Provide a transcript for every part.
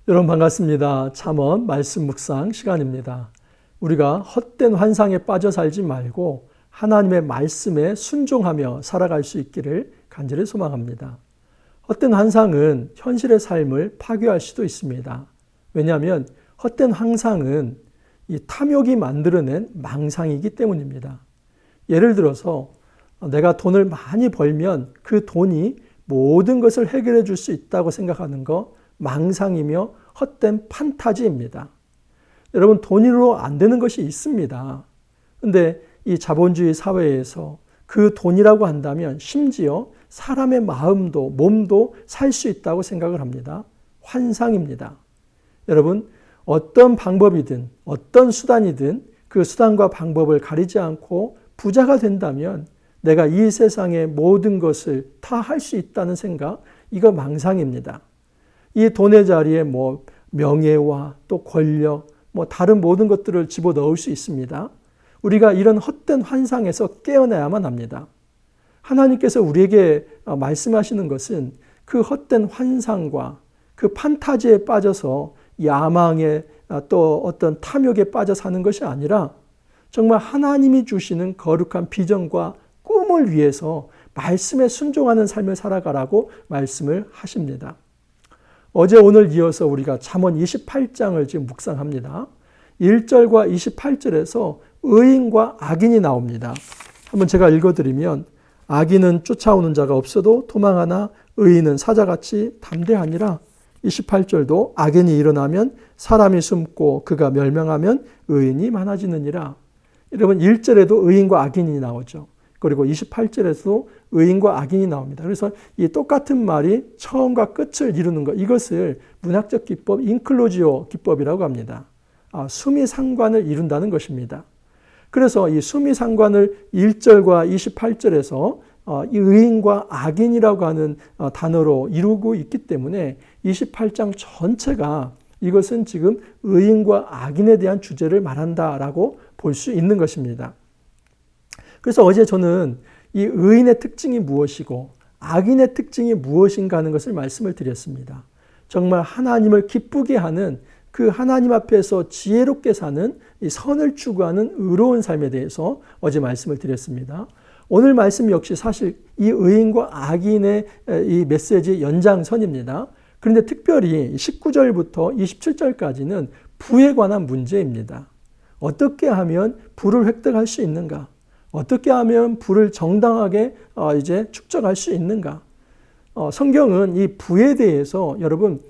여러분 반갑습니다. 잠언 말씀 묵상 시간입니다. 우리가 헛된 환상에 빠져 살지 말고 하나님의 말씀에 순종하며 살아갈 수 있기를 간절히 소망합니다. 헛된 환상은 현실의 삶을 파괴할 수도 있습니다. 왜냐하면 헛된 환상은 이 탐욕이 만들어낸 망상이기 때문입니다. 예를 들어서 내가 돈을 많이 벌면 그 돈이 모든 것을 해결해 줄 수 있다고 생각하는 거 망상이며 헛된 판타지입니다. 여러분, 돈으로 안 되는 것이 있습니다. 그런데 이 자본주의 사회에서 그 돈이라고 한다면 심지어 사람의 마음도 몸도 살 수 있다고 생각을 합니다. 환상입니다. 여러분, 어떤 방법이든 어떤 수단이든 그 수단과 방법을 가리지 않고 부자가 된다면 내가 이 세상의 모든 것을 다 할 수 있다는 생각, 이거 망상입니다. 이 돈의 자리에 명예와 또 권력, 다른 모든 것들을 집어넣을 수 있습니다. 우리가 이런 헛된 환상에서 깨어나야만 합니다. 하나님께서 우리에게 말씀하시는 것은 그 헛된 환상과 그 판타지에 빠져서 야망에 또 어떤 탐욕에 빠져 사는 것이 아니라 정말 하나님이 주시는 거룩한 비전과 꿈을 위해서 말씀에 순종하는 삶을 살아가라고 말씀을 하십니다. 어제 오늘 이어서 우리가 잠언 28장을 지금 묵상합니다. 1절과 28절에서 의인과 악인이 나옵니다. 한번 제가 읽어드리면, 악인은 쫓아오는 자가 없어도 도망하나 의인은 사자같이 담대하니라. 28절도 악인이 일어나면 사람이 숨고 그가 멸망하면 의인이 많아지느니라. 여러분, 1절에도 의인과 악인이 나오죠. 그리고 28절에서도 의인과 악인이 나옵니다. 그래서 이 똑같은 말이 처음과 끝을 이루는 것, 이것을 문학적 기법, 인클로지오 기법이라고 합니다. 수미상관을 이룬다는 것입니다. 그래서 이 수미상관을 1절과 28절에서 이 의인과 악인이라고 하는 단어로 이루고 있기 때문에 28장 전체가 이것은 지금 의인과 악인에 대한 주제를 말한다라고 볼 수 있는 것입니다. 그래서 어제 저는 이 의인의 특징이 무엇이고 악인의 특징이 무엇인가 하는 것을 말씀을 드렸습니다. 정말 하나님을 기쁘게 하는, 그 하나님 앞에서 지혜롭게 사는 이 선을 추구하는 의로운 삶에 대해서 어제 말씀을 드렸습니다. 오늘 말씀 역시 사실 이 의인과 악인의 이 메시지의 연장선입니다. 그런데 특별히 19절부터 27절까지는 부에 관한 문제입니다. 어떻게 하면 부를 획득할 수 있는가? 어떻게 하면 부를 정당하게 축적할 수 있는가? 성경은 이 부에 대해서 여러분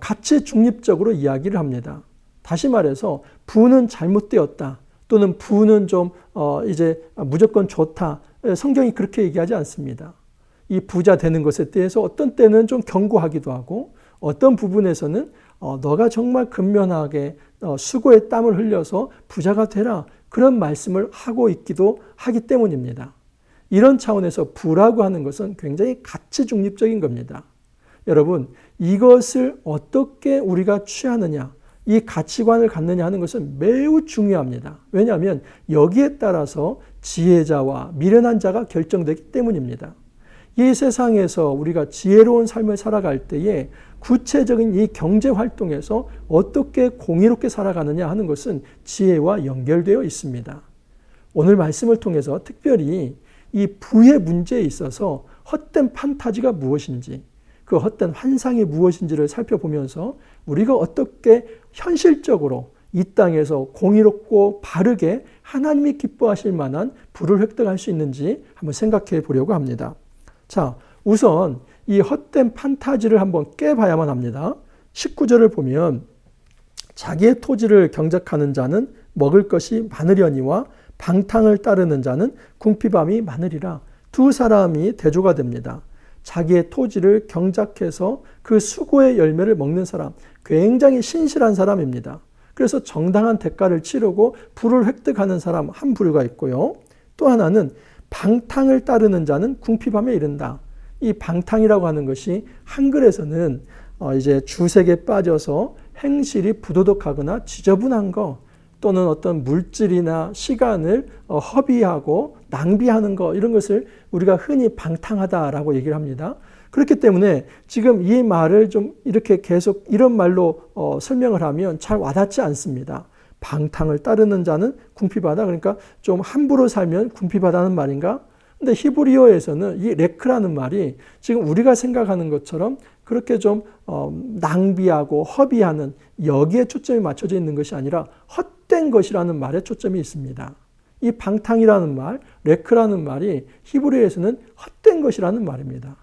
가치 중립적으로 이야기를 합니다. 다시 말해서 부는 잘못되었다, 또는 부는 좀 무조건 좋다. 성경이 그렇게 얘기하지 않습니다. 이 부자 되는 것에 대해서 어떤 때는 좀 경고하기도 하고, 어떤 부분에서는 너가 정말 근면하게 수고의 땀을 흘려서 부자가 되라, 그런 말씀을 하고 있기도 하기 때문입니다. 이런 차원에서 부라고 하는 것은 굉장히 가치 중립적인 겁니다. 여러분, 이것을 어떻게 우리가 취하느냐, 이 가치관을 갖느냐 하는 것은 매우 중요합니다. 왜냐하면 여기에 따라서 지혜자와 미련한 자가 결정되기 때문입니다. 이 세상에서 우리가 지혜로운 삶을 살아갈 때에 구체적인 이 경제 활동에서 어떻게 공의롭게 살아가느냐 하는 것은 지혜와 연결되어 있습니다. 오늘 말씀을 통해서 특별히 이 부의 문제에 있어서 헛된 판타지가 무엇인지, 그 헛된 환상이 무엇인지를 살펴보면서 우리가 어떻게 현실적으로 이 땅에서 공의롭고 바르게 하나님이 기뻐하실 만한 부를 획득할 수 있는지 한번 생각해 보려고 합니다. 자, 우선 이 헛된 판타지를 한번 깨봐야만 합니다. 19절을 보면, 자기의 토지를 경작하는 자는 먹을 것이 많으려니와 방탕을 따르는 자는 궁핍함이 많으리라. 두 사람이 대조가 됩니다. 자기의 토지를 경작해서 그 수고의 열매를 먹는 사람, 굉장히 신실한 사람입니다. 그래서 정당한 대가를 치르고 부를 획득하는 사람 한 부류가 있고요. 또 하나는 방탕을 따르는 자는 궁핍함에 이른다. 이 방탕이라고 하는 것이 한글에서는 주색에 빠져서 행실이 부도덕하거나 지저분한 거, 또는 어떤 물질이나 시간을 허비하고 낭비하는 것, 이런 것을 우리가 흔히 방탕하다라고 얘기를 합니다. 그렇기 때문에 지금 이 말을 좀 이렇게 계속 이런 말로 설명을 하면 잘 와닿지 않습니다. 방탕을 따르는 자는 궁핍하다. 그러니까 좀 함부로 살면 궁핍하다는 말인가? 근데 히브리어에서는 이 레크라는 말이 지금 우리가 생각하는 것처럼 그렇게 좀 낭비하고 허비하는 여기에 초점이 맞춰져 있는 것이 아니라 헛된 것이라는 말에 초점이 있습니다. 이 방탕이라는 말, 레크라는 말이 히브리어에서는 헛된 것이라는 말입니다.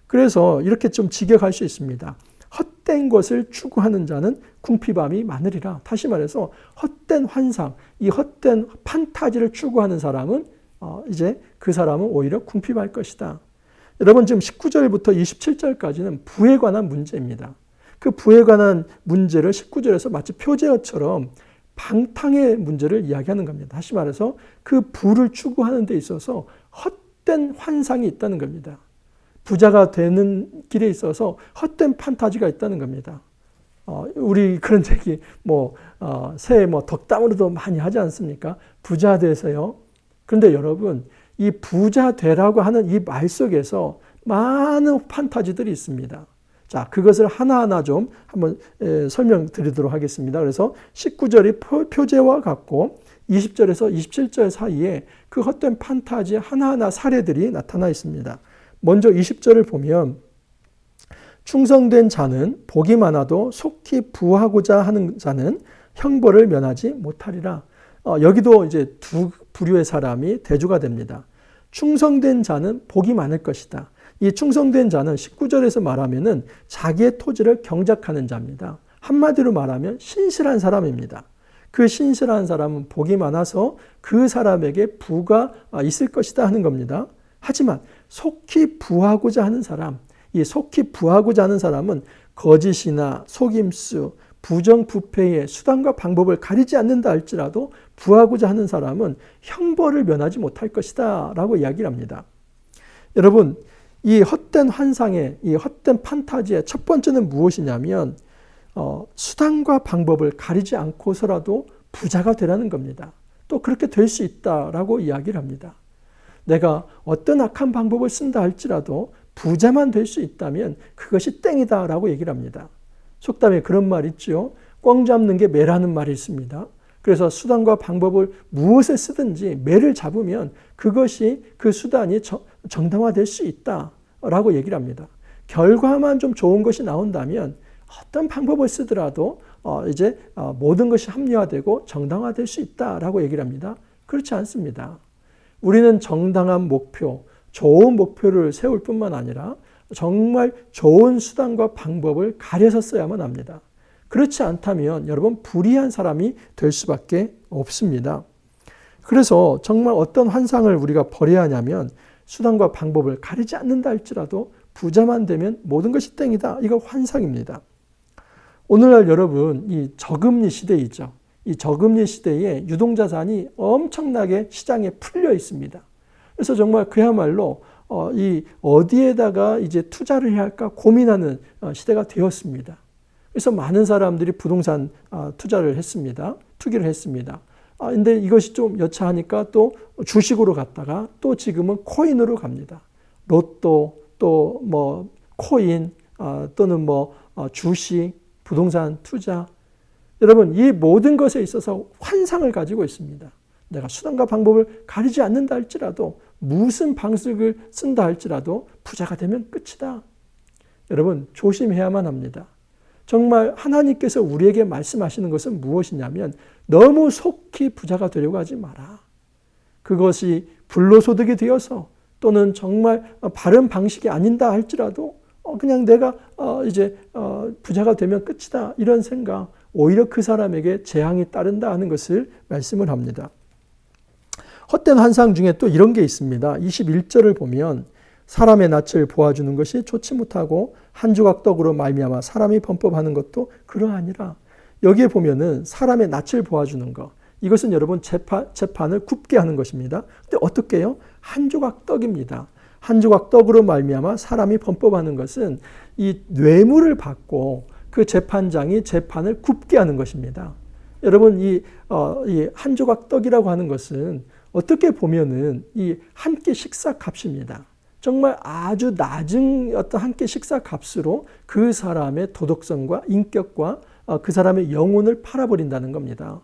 그래서 이렇게 좀 직역할 수 있습니다. 헛된 것을 추구하는 자는 궁핍함이 많으리라. 다시 말해서 헛된 환상, 이 헛된 판타지를 추구하는 사람은 이제 그 사람은 오히려 궁핍할 것이다. 여러분 지금 19절부터 27절까지는 부에 관한 문제입니다. 그 부에 관한 문제를 19절에서 마치 표제어처럼 방탕의 문제를 이야기하는 겁니다. 다시 말해서 그 부를 추구하는 데 있어서 헛된 환상이 있다는 겁니다. 부자가 되는 길에 있어서 헛된 판타지가 있다는 겁니다. 우리 그런 얘기 새해 덕담으로도 많이 하지 않습니까? 부자 되세요. 그런데 여러분 이 부자 되라고 하는 이 말 속에서 많은 판타지들이 있습니다. 자, 그것을 하나하나 좀 한번 설명드리도록 하겠습니다. 그래서 19절이 표제와 같고 20절에서 27절 사이에 그 헛된 판타지 하나하나 사례들이 나타나 있습니다. 먼저 20절을 보면 충성된 자는 복이 많아도 속히 부하고자 하는 자는 형벌을 면하지 못하리라. 여기도 이제 두 부류의 사람이 대조가 됩니다. 충성된 자는 복이 많을 것이다. 이 충성된 자는 19절에서 말하면은 자기의 토지를 경작하는 자입니다. 한마디로 말하면 신실한 사람입니다. 그 신실한 사람은 복이 많아서 그 사람에게 부가 있을 것이다 하는 겁니다. 하지만 속히 부하고자 하는 사람, 이 속히 부하고자 하는 사람은 거짓이나 속임수, 부정부패의 수단과 방법을 가리지 않는다 할지라도 부하고자 하는 사람은 형벌을 면하지 못할 것이다 라고 이야기를 합니다. 여러분, 이 헛된 환상의, 이 헛된 판타지의 첫 번째는 무엇이냐면 수단과 방법을 가리지 않고서라도 부자가 되라는 겁니다. 또 그렇게 될 수 있다라고 이야기를 합니다. 내가 어떤 악한 방법을 쓴다 할지라도 부자만 될 수 있다면 그것이 땡이다라고 얘기를 합니다. 속담에 그런 말 있죠. 꽝 잡는 게 매라는 말이 있습니다. 그래서 수단과 방법을 무엇을 쓰든지 매를 잡으면 그것이 그 수단이 정당화될 수 있다라고 얘기를 합니다. 결과만 좀 좋은 것이 나온다면 어떤 방법을 쓰더라도 이제 모든 것이 합리화되고 정당화될 수 있다라고 얘기를 합니다. 그렇지 않습니다. 우리는 정당한 목표, 좋은 목표를 세울 뿐만 아니라 정말 좋은 수단과 방법을 가려서 써야만 합니다. 그렇지 않다면 여러분 불의한 사람이 될 수밖에 없습니다. 그래서 정말 어떤 환상을 우리가 버려야 하냐면 수단과 방법을 가리지 않는다 할지라도 부자만 되면 모든 것이 땡이다. 이거 환상입니다. 오늘날 여러분 이 저금리 시대이죠. 이 저금리 시대에 유동자산이 엄청나게 시장에 풀려 있습니다. 그래서 정말 그야말로 이 어디에다가 이제 투자를 해야 할까 고민하는 시대가 되었습니다. 그래서 많은 사람들이 부동산 투자를 했습니다. 투기를 했습니다. 근데 이것이 좀 여차하니까 또 주식으로 갔다가 또 지금은 코인으로 갑니다. 로또, 또 코인, 또는 주식, 부동산 투자. 여러분, 이 모든 것에 있어서 환상을 가지고 있습니다. 내가 수단과 방법을 가리지 않는다 할지라도 무슨 방식을 쓴다 할지라도 부자가 되면 끝이다. 여러분, 조심해야만 합니다. 정말 하나님께서 우리에게 말씀하시는 것은 무엇이냐면 너무 속히 부자가 되려고 하지 마라. 그것이 불로소득이 되어서 또는 정말 바른 방식이 아닌다 할지라도 그냥 내가 이제 부자가 되면 끝이다 이런 생각, 오히려 그 사람에게 재앙이 따른다 하는 것을 말씀을 합니다. 헛된 환상 중에 또 이런 게 있습니다. 21절을 보면 사람의 낯을 보아주는 것이 좋지 못하고 한 조각 떡으로 말미암아 사람이 범법하는 것도 그러하니라. 여기에 보면은 사람의 낯을 보아주는 것, 이것은 여러분 재판을 굽게 하는 것입니다. 근데 어떻게 해요? 한 조각 떡입니다. 한 조각 떡으로 말미암아 사람이 범법하는 것은 이 뇌물을 받고 그 재판장이 재판을 굽게 하는 것입니다. 여러분 이 한 조각 떡이라고 하는 것은 어떻게 보면은 이 한 끼 식사 값입니다. 정말 아주 낮은 어떤 한 끼 식사 값으로 그 사람의 도덕성과 인격과 그 사람의 영혼을 팔아버린다는 겁니다.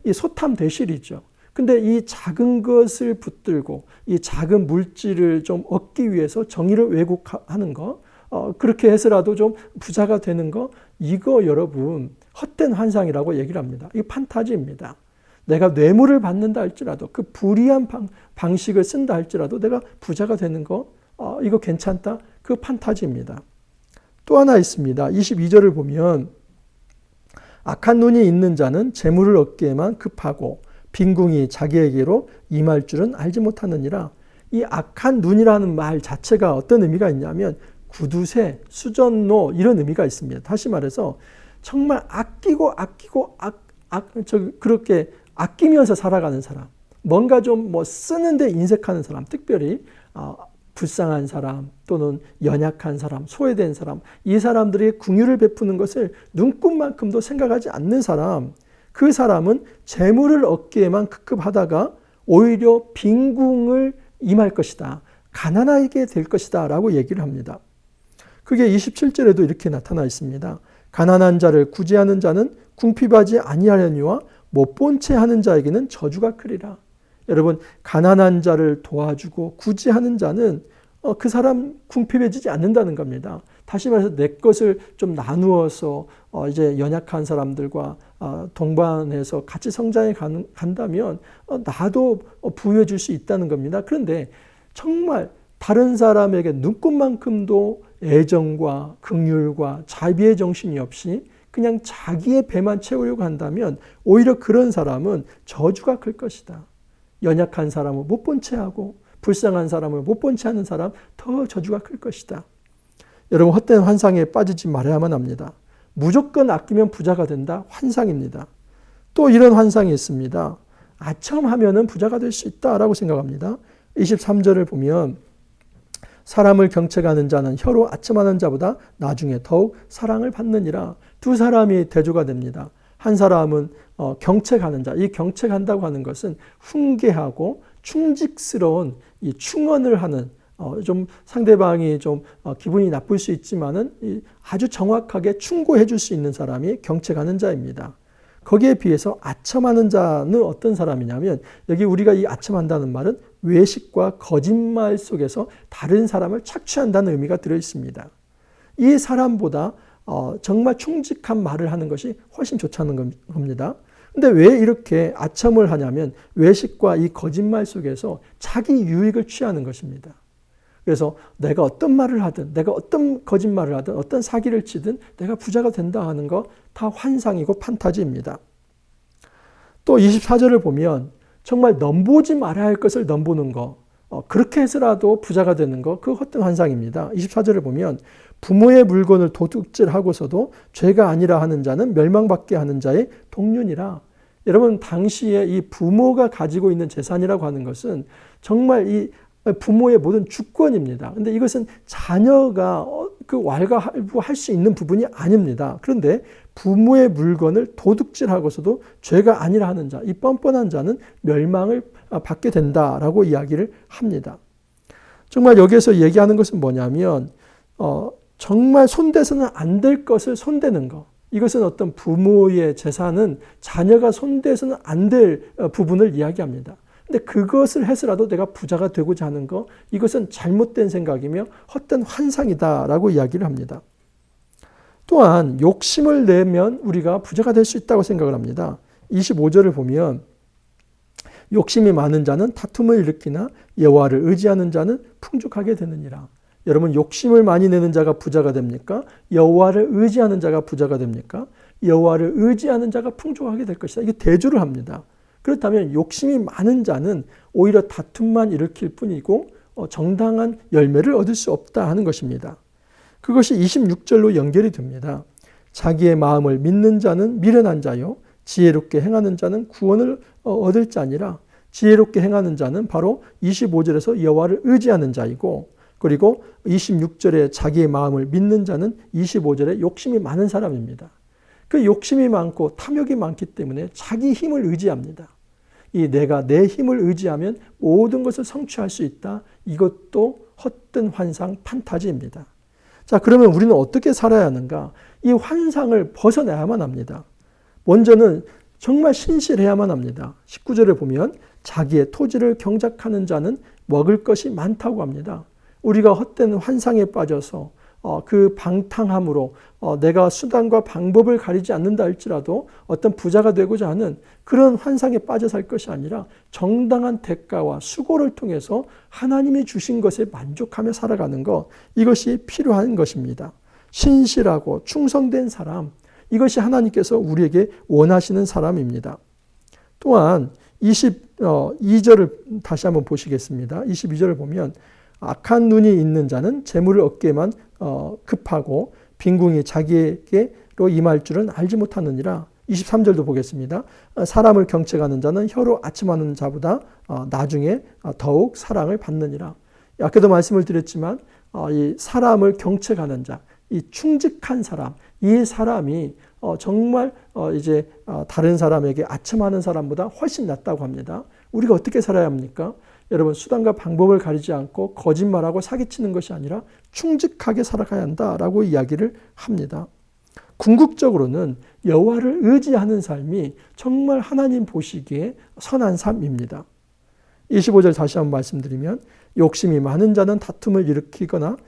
이 소탐대실이죠. 근데 이 작은 것을 붙들고 이 작은 물질을 좀 얻기 위해서 정의를 왜곡하는 거, 그렇게 해서라도 좀 부자가 되는 거, 이거 여러분 헛된 환상이라고 얘기를 합니다. 이게 판타지입니다. 내가 뇌물을 받는다 할지라도 그 불이한 방식을 쓴다 할지라도 내가 부자가 되는 거, 이거 괜찮다? 그 판타지입니다. 또 하나 있습니다. 22절을 보면 악한 눈이 있는 자는 재물을 얻기에만 급하고 빈궁이 자기에게로 임할 줄은 알지 못하느니라. 이 악한 눈이라는 말 자체가 어떤 의미가 있냐면 구두쇠, 수전노 이런 의미가 있습니다. 다시 말해서 정말 그렇게 아끼면서 살아가는 사람, 뭔가 좀 쓰는데 인색하는 사람, 특별히 불쌍한 사람 또는 연약한 사람, 소외된 사람, 이 사람들이 긍휼을 베푸는 것을 눈꼽만큼도 생각하지 않는 사람, 그 사람은 재물을 얻기에만 급급하다가 오히려 빈궁을 임할 것이다. 가난하게 될 것이다 라고 얘기를 합니다. 그게 27절에도 이렇게 나타나 있습니다. 가난한 자를 구제하는 자는 궁핍하지 아니하려니와 못 본 채 하는 자에게는 저주가 크리라. 여러분, 가난한 자를 도와주고 구제하는 자는 그 사람 궁핍해지지 않는다는 겁니다. 다시 말해서 내 것을 좀 나누어서 이제 연약한 사람들과 동반해서 같이 성장해 간다면 나도 부유해질 수 있다는 겁니다. 그런데 정말 다른 사람에게 눈꼽만큼도 애정과 긍휼과 자비의 정신이 없이 그냥 자기의 배만 채우려고 한다면 오히려 그런 사람은 저주가 클 것이다. 연약한 사람은 못 본 채 하고 불쌍한 사람을 못 본 채 하는 사람 더 저주가 클 것이다. 여러분, 헛된 환상에 빠지지 말아야만 합니다. 무조건 아끼면 부자가 된다. 환상입니다. 또 이런 환상이 있습니다. 아첨하면 부자가 될 수 있다라고 생각합니다. 23절을 보면 사람을 경책하는 자는 혀로 아첨하는 자보다 나중에 더욱 사랑을 받느니라. 두 사람이 대조가 됩니다. 한 사람은 경책하는 자. 이 경책한다고 하는 것은 훈계하고 충직스러운 이 충언을 하는, 좀 상대방이 좀 기분이 나쁠 수 있지만은 아주 정확하게 충고해 줄 수 있는 사람이 경책하는 자입니다. 거기에 비해서 아첨하는 자는 어떤 사람이냐면, 여기 우리가 이 아첨한다는 말은 외식과 거짓말 속에서 다른 사람을 착취한다는 의미가 들어 있습니다. 이 사람보다 정말 충직한 말을 하는 것이 훨씬 좋다는 겁니다. 근데 왜 이렇게 아첨을 하냐면 외식과 이 거짓말 속에서 자기 유익을 취하는 것입니다. 그래서 내가 어떤 말을 하든, 내가 어떤 거짓말을 하든, 어떤 사기를 치든 내가 부자가 된다 하는 거 다 환상이고 판타지입니다. 또 24절을 보면 정말 넘보지 말아야 할 것을 넘보는 거, 그렇게 해서라도 부자가 되는 거, 그 헛된 환상입니다. 24절을 보면 부모의 물건을 도둑질하고서도 죄가 아니라 하는 자는 멸망받게 하는 자의 동륜이라. 여러분, 당시에 이 부모가 가지고 있는 재산이라고 하는 것은 정말 이 부모의 모든 주권입니다. 그런데 이것은 자녀가 그 왈가왈부할 수 있는 부분이 아닙니다. 그런데 부모의 물건을 도둑질하고서도 죄가 아니라 하는 자, 이 뻔뻔한 자는 멸망을 받게 된다라고 이야기를 합니다. 정말 여기에서 얘기하는 것은 뭐냐면 정말 손대서는 안 될 것을 손대는 것. 이것은 어떤 부모의 재산은 자녀가 손대서는 안 될 부분을 이야기합니다. 근데 그것을 해서라도 내가 부자가 되고자 하는 거, 이것은 잘못된 생각이며 헛된 환상이다라고 이야기를 합니다. 또한 욕심을 내면 우리가 부자가 될 수 있다고 생각을 합니다. 25절을 보면 욕심이 많은 자는 다툼을 일으키나 여호와를 의지하는 자는 풍족하게 되느니라. 여러분, 욕심을 많이 내는 자가 부자가 됩니까? 여호와를 의지하는 자가 부자가 됩니까? 여호와를 의지하는 자가 풍족하게 될 것이다. 이게 대조를 합니다. 그렇다면 욕심이 많은 자는 오히려 다툼만 일으킬 뿐이고 정당한 열매를 얻을 수 없다 하는 것입니다. 그것이 26절로 연결이 됩니다. 자기의 마음을 믿는 자는 미련한 자요, 지혜롭게 행하는 자는 구원을 얻을 자니라. 지혜롭게 행하는 자는 바로 25절에서 여호와를 의지하는 자이고, 그리고 26절에 자기의 마음을 믿는 자는 25절에 욕심이 많은 사람입니다. 그 욕심이 많고 탐욕이 많기 때문에 자기 힘을 의지합니다. 내가 내 힘을 의지하면 모든 것을 성취할 수 있다. 이것도 헛된 환상, 판타지입니다. 자, 그러면 우리는 어떻게 살아야 하는가? 이 환상을 벗어내야만 합니다. 먼저는 정말 신실해야만 합니다. 19절에 보면 자기의 토지를 경작하는 자는 먹을 것이 많다고 합니다. 우리가 헛된 환상에 빠져서 그 방탕함으로 내가 수단과 방법을 가리지 않는다 할지라도 어떤 부자가 되고자 하는 그런 환상에 빠져 살 것이 아니라 정당한 대가와 수고를 통해서 하나님이 주신 것에 만족하며 살아가는 것, 이것이 필요한 것입니다. 신실하고 충성된 사람, 이것이 하나님께서 우리에게 원하시는 사람입니다. 또한 22절을 다시 한번 보시겠습니다. 22절을 보면 악한 눈이 있는 자는 재물을 얻기에만 급하고 빈궁이 자기에게로 임할 줄은 알지 못하느니라. 23절도 보겠습니다. 사람을 경책하는 자는 혀로 아첨하는 자보다 나중에 더욱 사랑을 받느니라. 아까도 말씀을 드렸지만 이 사람을 경책하는 자, 이 충직한 사람, 이 사람이 정말 이제 다른 사람에게 아첨하는 사람보다 훨씬 낫다고 합니다. 우리가 어떻게 살아야 합니까? 여러분, 수단과 방법을 가리지 않고 거짓말하고 사기치는 것이 아니라 충직하게 살아가야 한다라고 이야기를 합니다. 궁극적으로는 여호와를 의지하는 삶이 정말 하나님 보시기에 선한 삶입니다. 25절 다시 한번 말씀드리면 욕심이 많은 자는 다툼을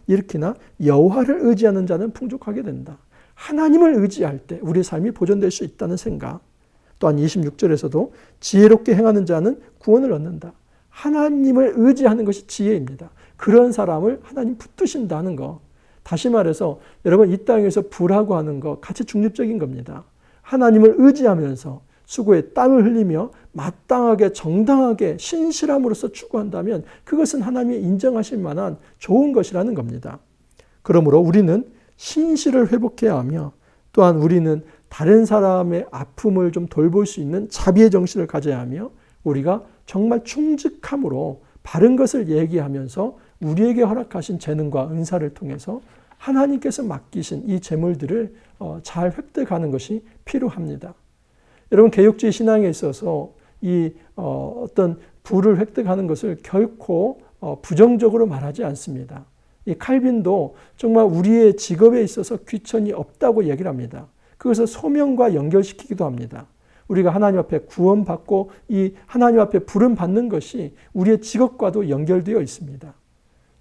일으키나 여호와를 의지하는 자는 풍족하게 된다. 하나님을 의지할 때 우리의 삶이 보존될 수 있다는 생각. 또한 26절에서도 지혜롭게 행하는 자는 구원을 얻는다. 하나님을 의지하는 것이 지혜입니다. 그런 사람을 하나님 붙드신다는 것. 다시 말해서 여러분, 이 땅에서 부라고 하는 것 같이 중립적인 겁니다. 하나님을 의지하면서 수고에 땀을 흘리며 마땅하게 정당하게 신실함으로써 추구한다면 그것은 하나님이 인정하실 만한 좋은 것이라는 겁니다. 그러므로 우리는 신실을 회복해야 하며 또한 우리는 다른 사람의 아픔을 좀 돌볼 수 있는 자비의 정신을 가져야 하며 우리가 정말 충직함으로 바른 것을 얘기하면서 우리에게 허락하신 재능과 은사를 통해서 하나님께서 맡기신 이 재물들을 잘 획득하는 것이 필요합니다. 여러분, 개혁주의 신앙에 있어서 이 어떤 부를 획득하는 것을 결코 부정적으로 말하지 않습니다. 이 칼빈도 정말 우리의 직업에 있어서 귀천이 없다고 얘기를 합니다. 그것을 소명과 연결시키기도 합니다. 우리가 하나님 앞에 구원받고 이 하나님 앞에 부름 받는 것이 우리의 직업과도 연결되어 있습니다.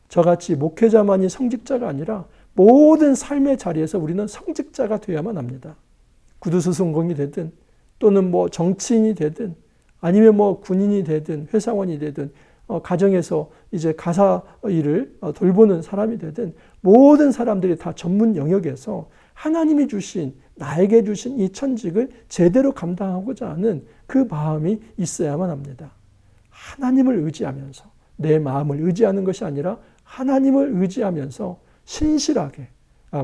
저같이 목회자만이 성직자가 아니라 모든 삶의 자리에서 우리는 성직자가 되어야만 합니다. 구두수송공이 되든 또는 뭐 정치인이 되든 아니면 뭐 군인이 되든 회사원이 되든 가정에서 이제 가사 일을 돌보는 사람이 되든 모든 사람들이 다 전문 영역에서 하나님이 주신 나에게 주신 이 천직을 제대로 감당하고자 하는 그 마음이 있어야만 합니다. 하나님을 의지하면서 내 마음을 의지하는 것이 아니라 하나님을 의지하면서 신실하게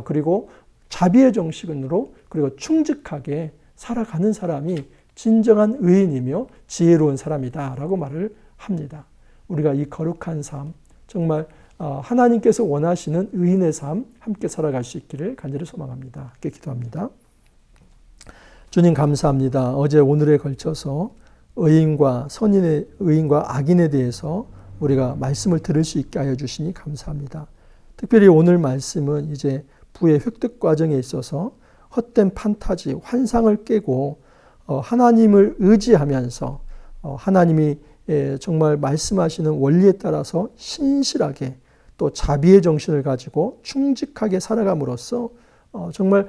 그리고 자비의 정신으로 그리고 충직하게 살아가는 사람이 진정한 의인이며 지혜로운 사람이다라고 말을 합니다. 우리가 이 거룩한 삶, 정말 하나님께서 원하시는 의인의 삶 함께 살아갈 수 있기를 간절히 소망합니다. 함께 기도합니다. 주님 감사합니다. 어제 오늘에 걸쳐서 의인과 선인의 의인과 악인에 대해서 우리가 말씀을 들을 수 있게 하여 주시니 감사합니다. 특별히 오늘 말씀은 이제 부의 획득 과정에 있어서 헛된 판타지, 환상을 깨고 하나님을 의지하면서 하나님이 정말 말씀하시는 원리에 따라서 신실하게 또 자비의 정신을 가지고 충직하게 살아감으로써 정말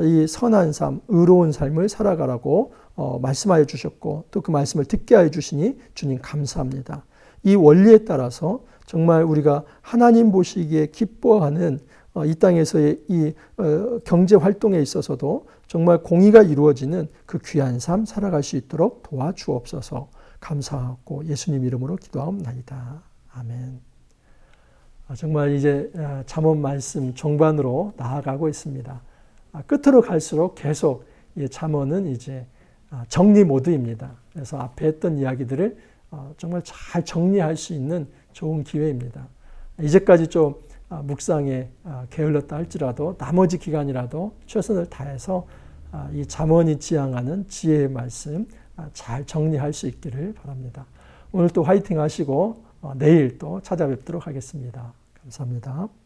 이 선한 삶, 의로운 삶을 살아가라고 말씀하여 주셨고 또 그 말씀을 듣게 하여 주시니 주님 감사합니다. 이 원리에 따라서 정말 우리가 하나님 보시기에 기뻐하는 이 땅에서의 이 경제 활동에 있어서도 정말 공의가 이루어지는 그 귀한 삶 살아갈 수 있도록 도와주옵소서. 감사하고 예수님 이름으로 기도하옵나이다. 아멘. 정말 이제 잠언 말씀 종반으로 나아가고 있습니다. 끝으로 갈수록 계속 잠언은 이제 정리 모드입니다. 그래서 앞에 했던 이야기들을 정말 잘 정리할 수 있는 좋은 기회입니다. 이제까지 좀 묵상에 게을렀다 할지라도 나머지 기간이라도 최선을 다해서 이 잠언이 지향하는 지혜의 말씀 잘 정리할 수 있기를 바랍니다. 오늘 또 화이팅 하시고 내일 또 찾아뵙도록 하겠습니다. 감사합니다.